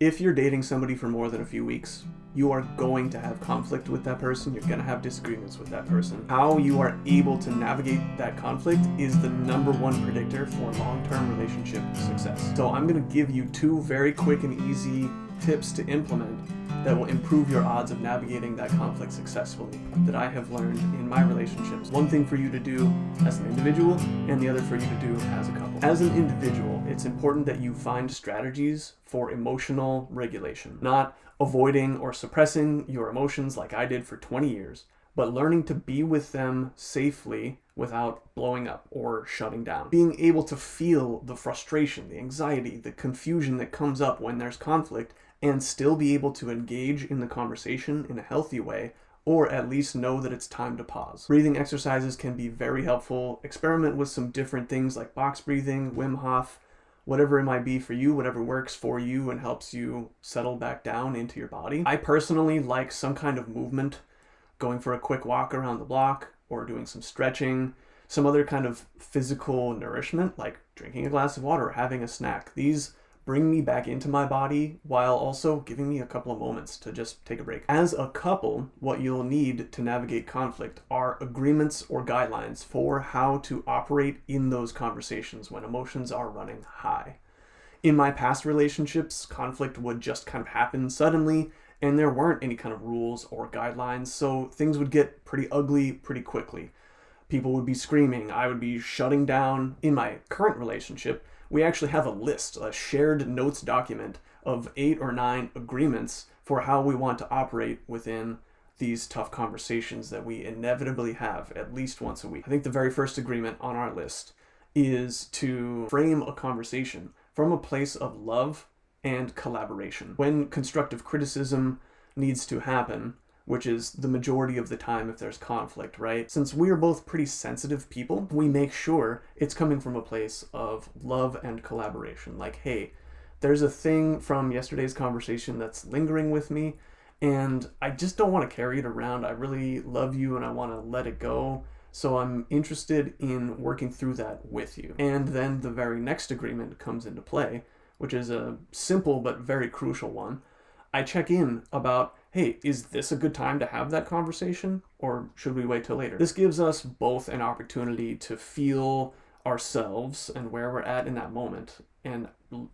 If you're dating somebody for more than a few weeks, you are going to have conflict with that person. You're going to have disagreements with that person. How you are able to navigate that conflict is the #1 predictor for long-term relationship success. So I'm going to give you 2 very quick and easy tips to implement that will improve your odds of navigating that conflict successfully that I have learned in my relationships. One thing for you to do as an individual and the other for you to do as a couple. As an individual, it's important that you find strategies for emotional regulation, not avoiding or suppressing your emotions like I did for 20 years, but learning to be with them safely without blowing up or shutting down. Being able to feel the frustration, the anxiety, the confusion that comes up when there's conflict and still be able to engage in the conversation in a healthy way, or at least know that it's time to pause. Breathing exercises can be very helpful. Experiment with some different things like box breathing, Wim Hof, whatever it might be for you, whatever works for you and helps you settle back down into your body. I personally like some kind of movement, going for a quick walk around the block or doing some stretching, some other kind of physical nourishment like drinking a glass of water or having a snack. These bring me back into my body while also giving me a couple of moments to just take a break. As a couple, what you'll need to navigate conflict are agreements or guidelines for how to operate in those conversations when emotions are running high. In my past relationships, conflict would just kind of happen suddenly, and there weren't any kind of rules or guidelines, so things would get pretty ugly pretty quickly. People would be screaming, I would be shutting down. In my current relationship, we actually have a list, a shared notes document of 8 or 9 agreements for how we want to operate within these tough conversations that we inevitably have at least once a week. I think the very first agreement on our list is to frame a conversation from a place of love and collaboration. When constructive criticism needs to happen, which is the majority of the time if there's conflict, right? Since we are both pretty sensitive people, we make sure it's coming from a place of love and collaboration. Like, hey, there's a thing from yesterday's conversation that's lingering with me, and I just don't want to carry it around. I really love you and I want to let it go. So I'm interested in working through that with you. And then the very next agreement comes into play, which is a simple but very crucial one. I check in about, hey, is this a good time to have that conversation or should we wait till later? This gives us both an opportunity to feel ourselves and where we're at in that moment and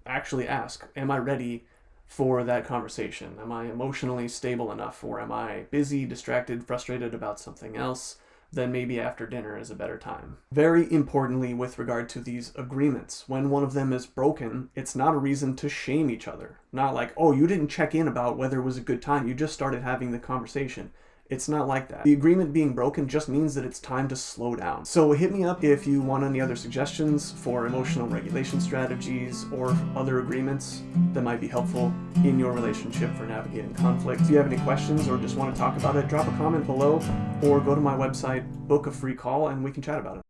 actually ask, am I ready for that conversation? Am I emotionally stable enough, or am I busy, distracted, frustrated about something else? Then maybe after dinner is a better time. Very importantly, with regard to these agreements, when one of them is broken, it's not a reason to shame each other. Not like, oh, you didn't check in about whether it was a good time. You just started having the conversation. It's not like that. The agreement being broken just means that it's time to slow down. So hit me up if you want any other suggestions for emotional regulation strategies or other agreements that might be helpful in your relationship for navigating conflict. If you have any questions or just want to talk about it, drop a comment below or go to my website, book a free call, and we can chat about it.